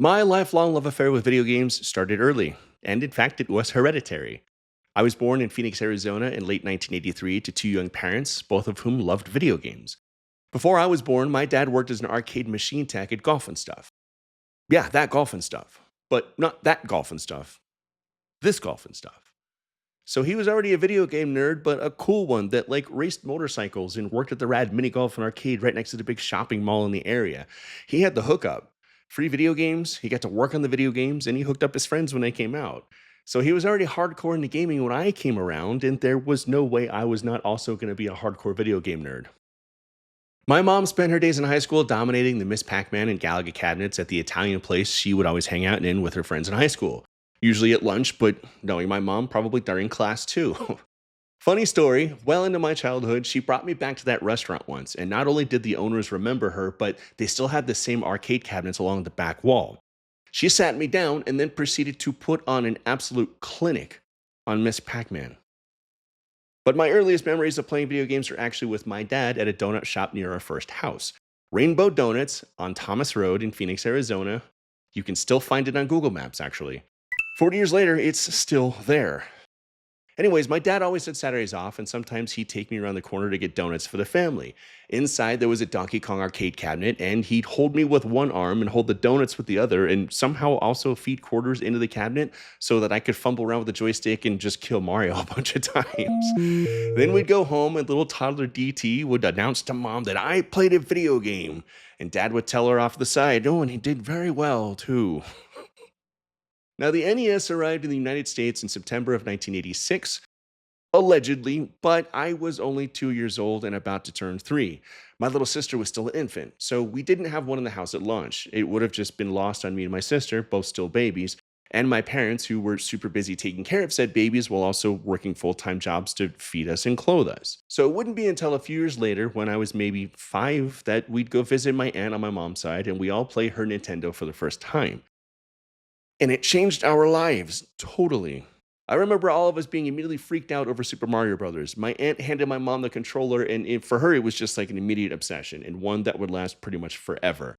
My lifelong love affair with video games started early, and in fact, it was hereditary. I was born in Phoenix, Arizona in late 1983 to two young parents, both of whom loved video games. Before I was born, my dad worked as an arcade machine tech at Golf and Stuff. Yeah, that Golf and Stuff. But not that Golf and Stuff, this Golf and Stuff. So he was already a video game nerd, but a cool one that raced motorcycles and worked at the rad mini golf and arcade right next to the big shopping mall in the area. He had the hookup. Free video games, he got to work on the video games, and he hooked up his friends when they came out. So he was already hardcore into gaming when I came around, and there was no way I was not also going to be a hardcore video game nerd. My mom spent her days in high school dominating the Miss Pac Man and Galaga cabinets at the Italian place she would always hang out in with her friends in high school. Usually at lunch, but knowing my mom, probably during class too. Funny story, well into my childhood, she brought me back to that restaurant once, and not only did the owners remember her, but they still had the same arcade cabinets along the back wall. She sat me down and then proceeded to put on an absolute clinic on Miss Pac Man. But my earliest memories of playing video games are actually with my dad at a donut shop near our first house. Rainbow Donuts on Thomas Road in Phoenix, Arizona. You can still find it on Google Maps, actually. 40 years later, it's still there. Anyways, my dad always had Saturdays off, and sometimes he'd take me around the corner to get donuts for the family. Inside, there was a Donkey Kong arcade cabinet, and he'd hold me with one arm and hold the donuts with the other, and somehow also feed quarters into the cabinet so that I could fumble around with the joystick and just kill Mario a bunch of times. Then we'd go home, and little toddler DT would announce to mom that I played a video game, and dad would tell her off the side, oh, and he did very well, too. Now, the NES arrived in the United States in September of 1986, allegedly, but I was only 2 years old and about to turn three. My little sister was still an infant, so we didn't have one in the house at launch. It would have just been lost on me and my sister, both still babies, and my parents, who were super busy taking care of said babies while also working full time jobs to feed us and clothe us. So it wouldn't be until a few years later, when I was maybe 5, that we'd go visit my aunt on my mom's side and we all play her Nintendo for the first time. And it changed our lives totally. I remember all of us being immediately freaked out over Super Mario Brothers. My aunt handed my mom the controller, and for her, it was just like an immediate obsession, and one that would last pretty much forever.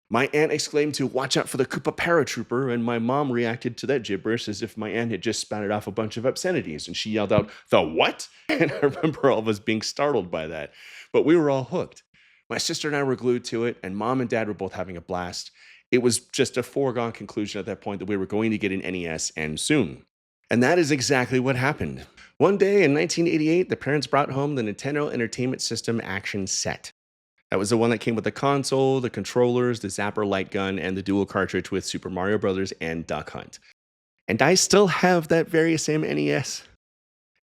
My aunt exclaimed to watch out for the Koopa Paratrooper, and my mom reacted to that gibberish as if my aunt had just spouted off a bunch of obscenities, and she yelled out, "The what?" And I remember all of us being startled by that, but we were all hooked. My sister and I were glued to it, and mom and dad were both having a blast. It was just a foregone conclusion at that point that we were going to get an NES and soon. And that is exactly what happened. One day in 1988, the parents brought home the Nintendo Entertainment System Action Set. That was the one that came with the console, the controllers, the Zapper light gun, and the dual cartridge with Super Mario Bros. And Duck Hunt. And I still have that very same NES.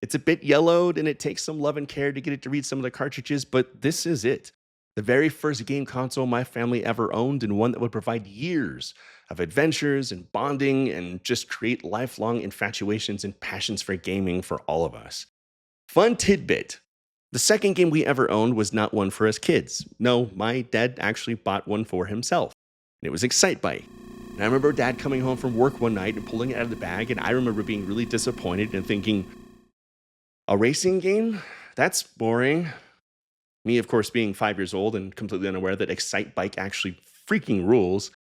It's a bit yellowed and it takes some love and care to get it to read some of the cartridges, but this is it. The very first game console my family ever owned, and one that would provide years of adventures and bonding and just create lifelong infatuations and passions for gaming for all of us. Fun tidbit. The second game we ever owned was not one for us kids. No, my dad actually bought one for himself. And it was Excitebike. And I remember dad coming home from work one night and pulling it out of the bag, and I remember being really disappointed and thinking, a racing game? That's boring. Me, of course, being 5 years old and completely unaware that Excitebike actually freaking rules.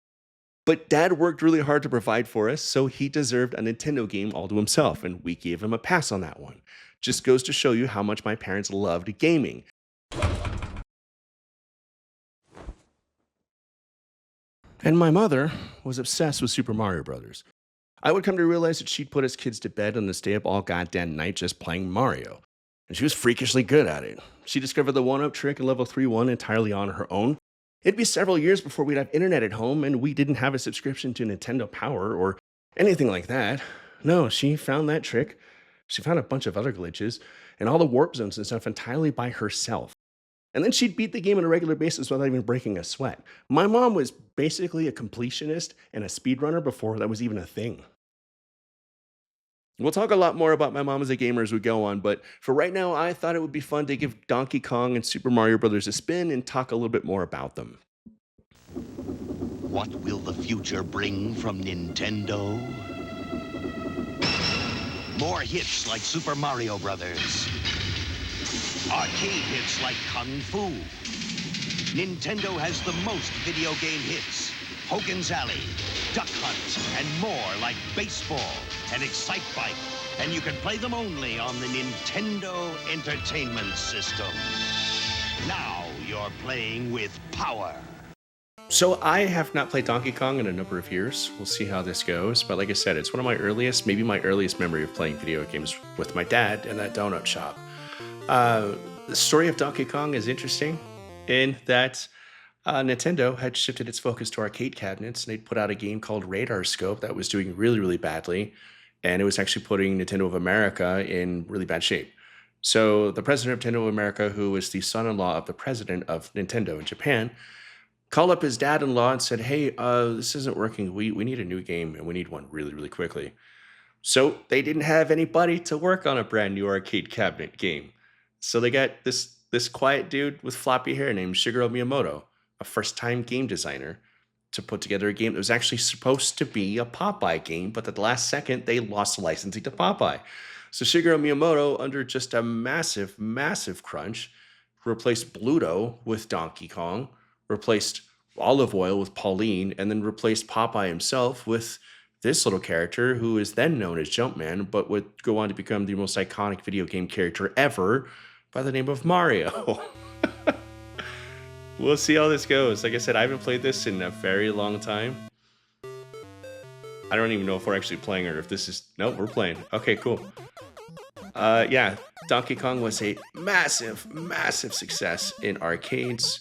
But dad worked really hard to provide for us, so he deserved a Nintendo game all to himself, and we gave him a pass on that one. Just goes to show you how much my parents loved gaming. And my mother was obsessed with Super Mario Brothers. I would come to realize that she'd put us kids to bed and stay up all goddamn night just playing Mario. And she was freakishly good at it. She discovered the one-up trick in level 3-1 entirely on her own. It'd be several years before we'd have internet at home, and we didn't have a subscription to Nintendo Power or anything like that. No, she found that trick. She found a bunch of other glitches, and all the warp zones and stuff entirely by herself. And then she'd beat the game on a regular basis without even breaking a sweat. My mom was basically a completionist and a speedrunner before that was even a thing. We'll talk a lot more about my mom as a gamer as we go on, but for right now, I thought it would be fun to give Donkey Kong and Super Mario Bros. A spin and talk a little bit more about them. What will the future bring from Nintendo? More hits like Super Mario Brothers. Arcade hits like Kung Fu. Nintendo has the most video game hits. Hogan's Alley, Duck Hunt, and more like baseball and Excite Bike. And you can play them only on the Nintendo Entertainment System. Now you're playing with power. So I have not played Donkey Kong in a number of years. We'll see how this goes. But like I said, it's one of my earliest, maybe my earliest memory of playing video games with my dad in that donut shop. The story of Donkey Kong is interesting in that Nintendo had shifted its focus to arcade cabinets and they'd put out a game called Radar Scope that was doing really, really badly. And it was actually putting Nintendo of America in really bad shape. So the president of Nintendo of America, who was the son-in-law of the president of Nintendo in Japan, called up his dad-in-law and said, "Hey, this isn't working. We need a new game and we need one really, really quickly." So they didn't have anybody to work on a brand new arcade cabinet game. So they got this quiet dude with floppy hair named Shigeru Miyamoto, a first-time game designer, to put together a game that was actually supposed to be a Popeye game, but at the last second, they lost the licensing to Popeye. So Shigeru Miyamoto, under just a massive, massive crunch, replaced Bluto with Donkey Kong, replaced Olive Oil with Pauline, and then replaced Popeye himself with this little character who is then known as Jumpman, but would go on to become the most iconic video game character ever by the name of Mario. We'll see how this goes. Like I said, I haven't played this in a very long time. I don't even know if we're actually playing or if this is... Nope, we're playing. Okay, cool. Yeah, Donkey Kong was a massive, massive success in arcades.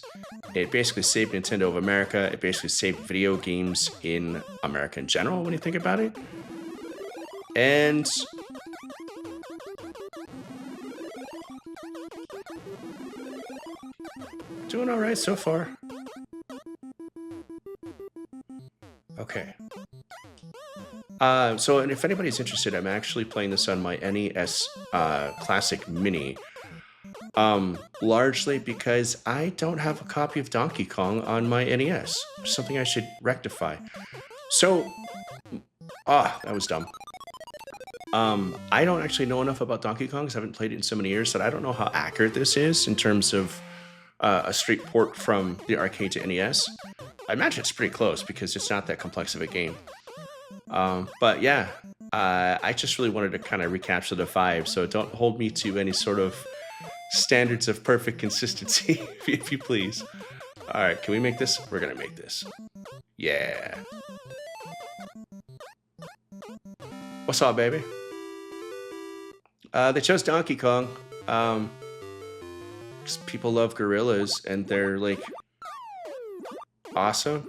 It basically saved Nintendo of America. It basically saved video games in America in general, when you think about it. And... doing all right so far. Okay. So and if anybody's interested, I'm actually playing this on my NES Classic Mini. Largely because I don't have a copy of Donkey Kong on my NES. Something I should rectify. So, that was dumb. I don't actually know enough about Donkey Kong because I haven't played it in so many years that I don't know how accurate this is in terms of a straight port from the arcade to NES. I imagine it's pretty close because it's not that complex of a game. But yeah, I just really wanted to kind of recapture the vibe, so don't hold me to any sort of standards of perfect consistency, if you please. All right, can we make this? We're gonna make this. Yeah. What's up, baby? They chose Donkey Kong. 'Cause people love gorillas and they're like awesome.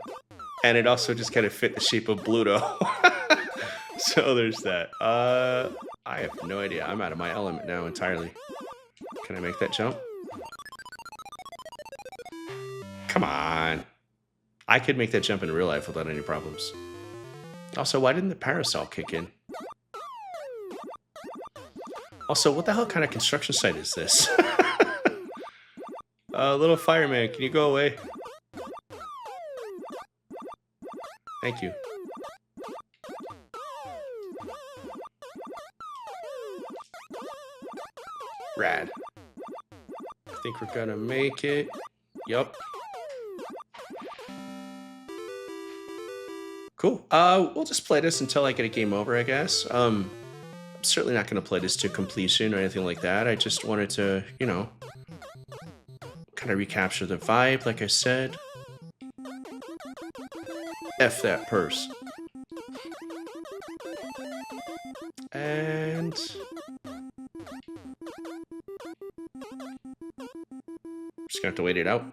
And it also just kind of fit the shape of Bluto. So there's that. I have no idea. I'm out of my element now entirely. Can I make that jump? Come on. I could make that jump in real life without any problems. Also, why didn't the parasol kick in? Also, what the hell kind of construction site is this? Little fireman, can you go away? Thank you. Rad. I think we're gonna make it. Yup. Cool. We'll just play this until I get a game over, I guess. I'm certainly not gonna play this to completion or anything like that. I just wanted to, you know, kind of recapture the vibe, like I said. F that purse. And... just gonna have to wait it out.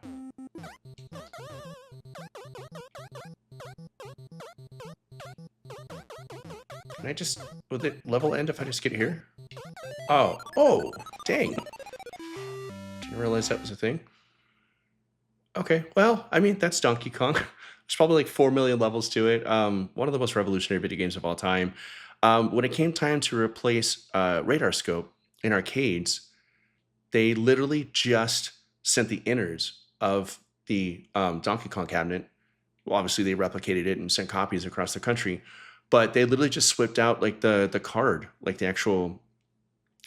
Can I just... will the level end if I just get here? Oh. Oh! Dang. Didn't realize that was a thing. Okay, well, I mean, that's Donkey Kong. There's probably like 4 million levels to it. One of the most revolutionary video games of all time. When it came time to replace Radar Scope in arcades, they literally just sent the innards of the Donkey Kong cabinet. Well, obviously, they replicated it and sent copies across the country. But they literally just swapped out like the card, like the actual,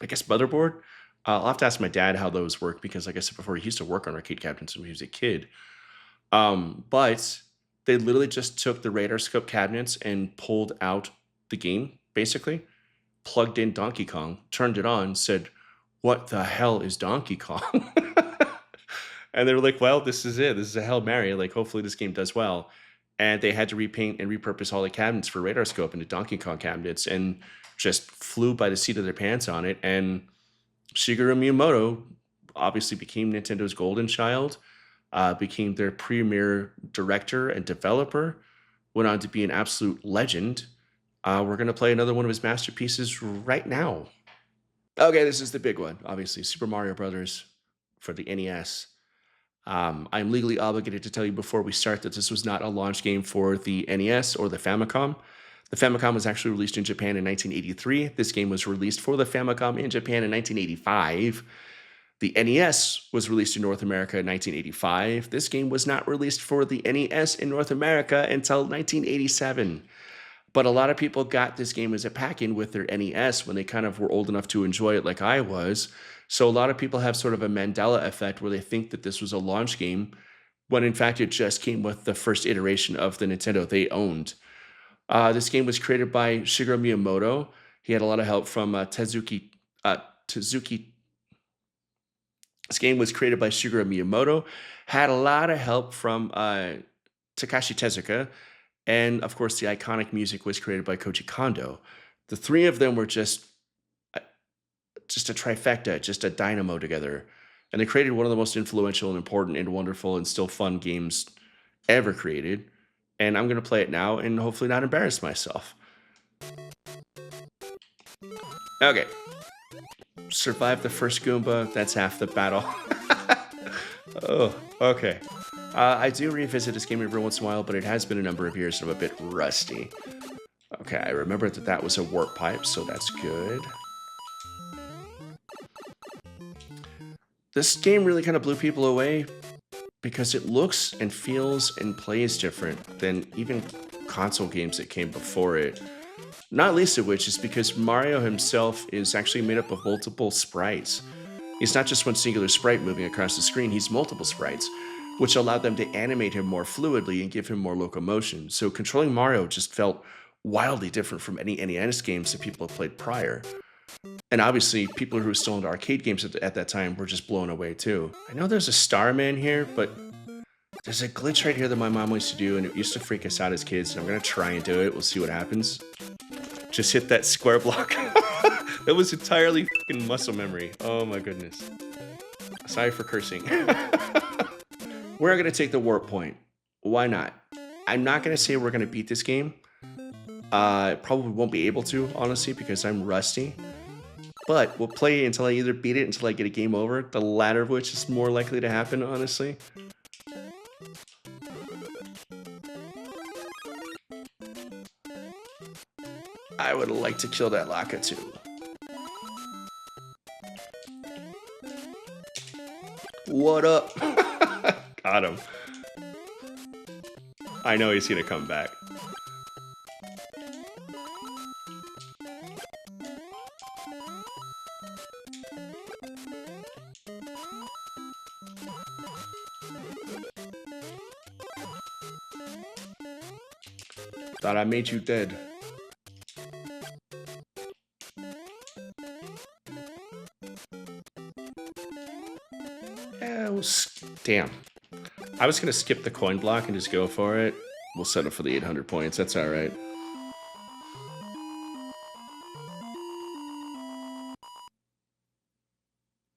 I guess, motherboard. I'll have to ask my dad how those work because, like I said before, he used to work on arcade cabinets when he was a kid. But They literally just took the Radar Scope cabinets and pulled out the game, basically, plugged in Donkey Kong, turned it on, said, "What the hell is Donkey Kong?" And they were like, "Well, this is it. This is a Hail Mary. Like, hopefully this game does well." And they had to repaint and repurpose all the cabinets for Radar Scope into Donkey Kong cabinets and just flew by the seat of their pants on it. And Shigeru Miyamoto obviously became Nintendo's golden child, became their premier director and developer, went on to be an absolute legend. We're going to play another one of his masterpieces right now. Okay, this is the big one, obviously, Super Mario Brothers for the NES. I'm legally obligated to tell you before we start that this was not a launch game for the NES or the Famicom. The Famicom was actually released in Japan in 1983. This game was released for the Famicom in Japan in 1985. The NES was released in North America in 1985. This game was not released for the NES in North America until 1987. But a lot of people got this game as a pack-in with their NES when they kind of were old enough to enjoy it like I was. So a lot of people have sort of a Mandela effect where they think that this was a launch game when in fact it just came with the first iteration of the Nintendo they owned. This game was created by Shigeru Miyamoto. He had a lot of help from Tezuki. This game was created by Shigeru Miyamoto, had a lot of help from Takashi Tezuka, and of course the iconic music was created by Koji Kondo. The three of them were just a trifecta, just a dynamo together. And they created one of the most influential and important and wonderful and still fun games ever created. And I'm going to play it now and hopefully not embarrass myself. Okay. Survive the first Goomba. That's half the battle. Oh, okay. I do revisit this game every once in a while, but it has been a number of years and I'm a bit rusty. Okay, I remember that was a warp pipe, so that's good. This game really kind of blew people away because it looks and feels and plays different than even console games that came before it. Not least of which is because Mario himself is actually made up of multiple sprites. He's not just one singular sprite moving across the screen, he's multiple sprites, which allowed them to animate him more fluidly and give him more locomotion. So controlling Mario just felt wildly different from any NES games that people have played prior. And obviously, people who were still into arcade games at that time were just blown away too. I know there's a Starman here, but there's a glitch right here that my mom used to do, and it used to freak us out as kids, and I'm gonna try and do it. We'll see what happens. Just hit that square block. That was entirely fucking muscle memory. Oh my goodness. Sorry for cursing. We're gonna take the warp point. Why not? I'm not gonna say we're gonna beat this game. Probably won't be able to, honestly, because I'm rusty. But we'll play until I either beat it, until I get a game over, the latter of which is more likely to happen, honestly. I would like to kill that Lakitu. What up? Got him. I know he's gonna come back. Thought I made you dead. Damn. I was going to skip the coin block and just go for it. We'll settle for the 800 points. That's all right.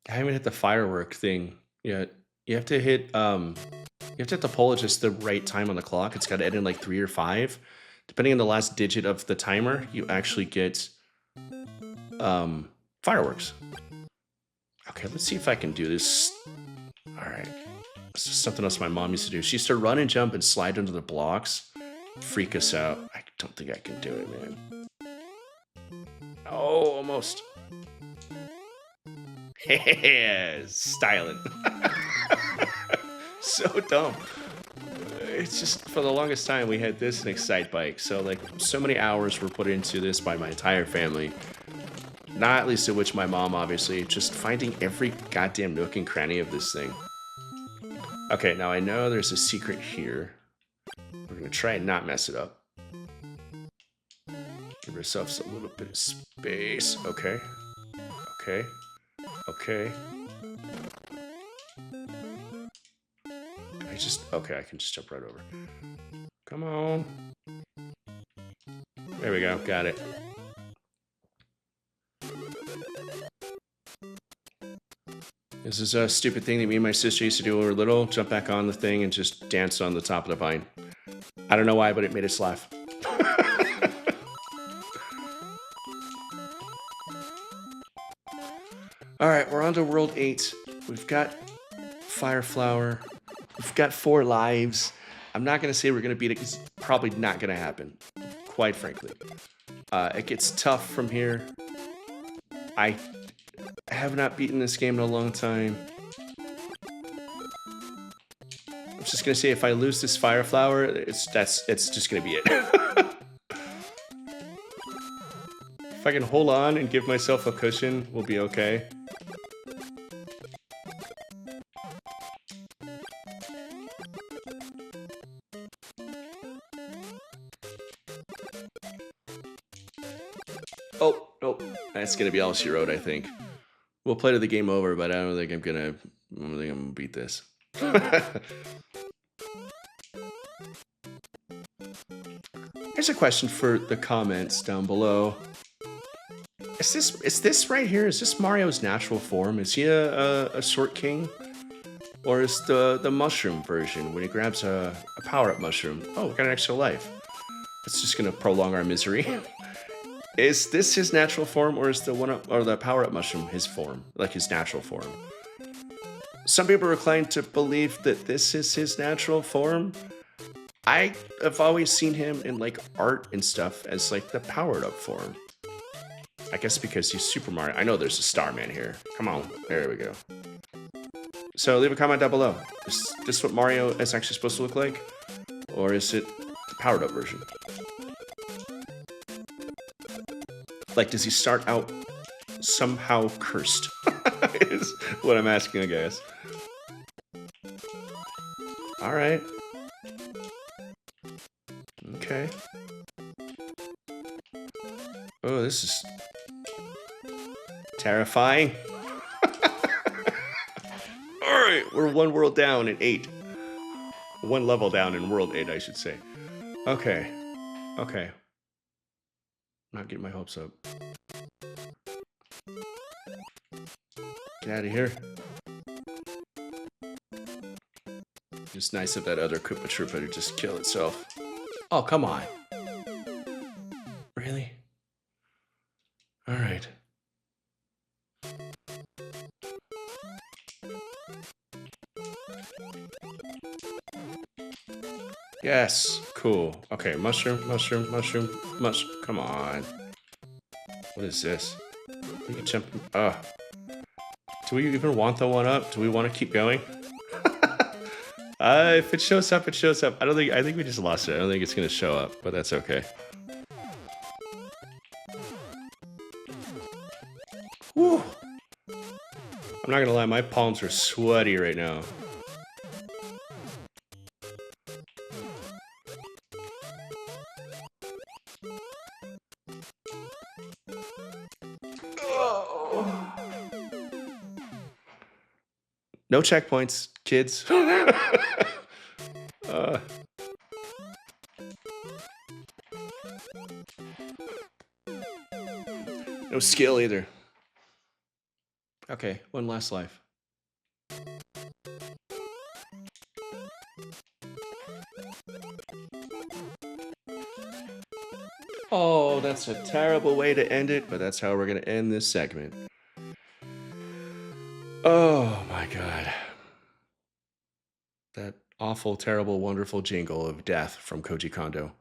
I haven't hit the firework thing yet. You have to hit the pull at just the right time on the clock. It's got to end in like 3 or 5. Depending on the last digit of the timer, you actually get fireworks. Okay, let's see if I can do this. All right. This is something else my mom used to do. She used to run and jump and slide under the blocks. Freak us out. I don't think I can do it, man. Oh, almost. Yeah, styling. So dumb. It's just, for the longest time, we had this and Excitebike. So, like, so many hours were put into this by my entire family. Not least of which my mom, obviously, just finding every goddamn nook and cranny of this thing. Okay, now I know there's a secret here. We're going to try and not mess it up. Give ourselves a little bit of space. Okay. Okay. Okay. Okay, I can just jump right over. Come on. There we go. Got it. This is a stupid thing that me and my sister used to do when we were little. Jump back on the thing and just dance on the top of the vine. I don't know why, but it made us laugh. All right, we're on to World 8. We've got Fire Flower. We've got 4 lives. I'm not going to say we're going to beat it because it's probably not going to happen, quite frankly. It gets tough from here. I have not beaten this game in a long time. I'm just going to say if I lose this Fire Flower, it's just going to be it. If I can hold on and give myself a cushion, we'll be okay. Oh, nope. That's gonna be all she wrote, I think. We'll play to the game over, but I don't think I'm gonna beat this. Here's a question for the comments down below. Is this right here? Is this Mario's natural form? Is he a short king? Or is the mushroom version when he grabs a power-up mushroom? Oh, we got an extra life. It's just gonna prolong our misery. Is this his natural form, or is the power-up mushroom his form, like his natural form? Some people are inclined to believe that this is his natural form. I have always seen him in like art and stuff as like the powered-up form. I guess because he's Super Mario. I know there's a Starman here. Come on, there we go. So leave a comment down below. Is this what Mario is actually supposed to look like, or is it the powered-up version? Like, does he start out somehow cursed? Is what I'm asking, I guess. All right. Okay. Oh, this is terrifying. All right, we're 1 world down in 8. 1 level down in World 8, I should say. Okay. Okay. Not getting my hopes up. Get out of here. Just nice of that other Koopa Troopa to just kill itself. Oh, come on. Really? Alright. Yes, cool. Okay, mushroom. Come on. What is this? We can jump. Do we even want the 1-up? Do we want to keep going? If it shows up, it shows up. I think we just lost it. I don't think it's gonna show up, but that's okay. Whew. I'm not gonna lie, my palms are sweaty right now. No checkpoints, kids. No skill either. Okay, 1 last life. Oh, that's a terrible way to end it, but that's how we're going to end this segment. Oh my god. That awful, terrible, wonderful jingle of death from Koji Kondo.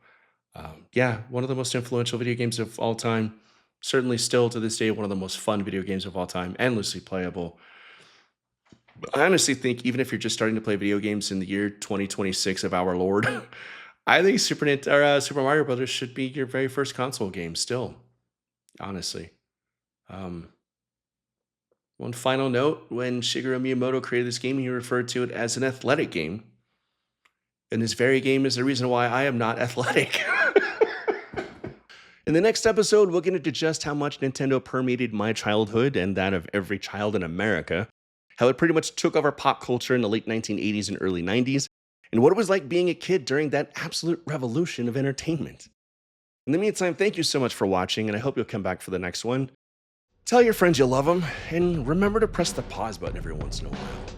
Yeah, one of the most influential video games of all time. Certainly still to this day, one of the most fun video games of all time, endlessly playable. I honestly think even if you're just starting to play video games in the year 2026 of our Lord, I think Super Mario Brothers should be your very first console game still, honestly. One final note, when Shigeru Miyamoto created this game, he referred to it as an athletic game. And this very game is the reason why I am not athletic. In the next episode, we'll get into just how much Nintendo permeated my childhood and that of every child in America, how it pretty much took over pop culture in the late 1980s and early 90s, and what it was like being a kid during that absolute revolution of entertainment. In the meantime, thank you so much for watching, and I hope you'll come back for the next one. Tell your friends you love them, and remember to press the pause button every once in a while.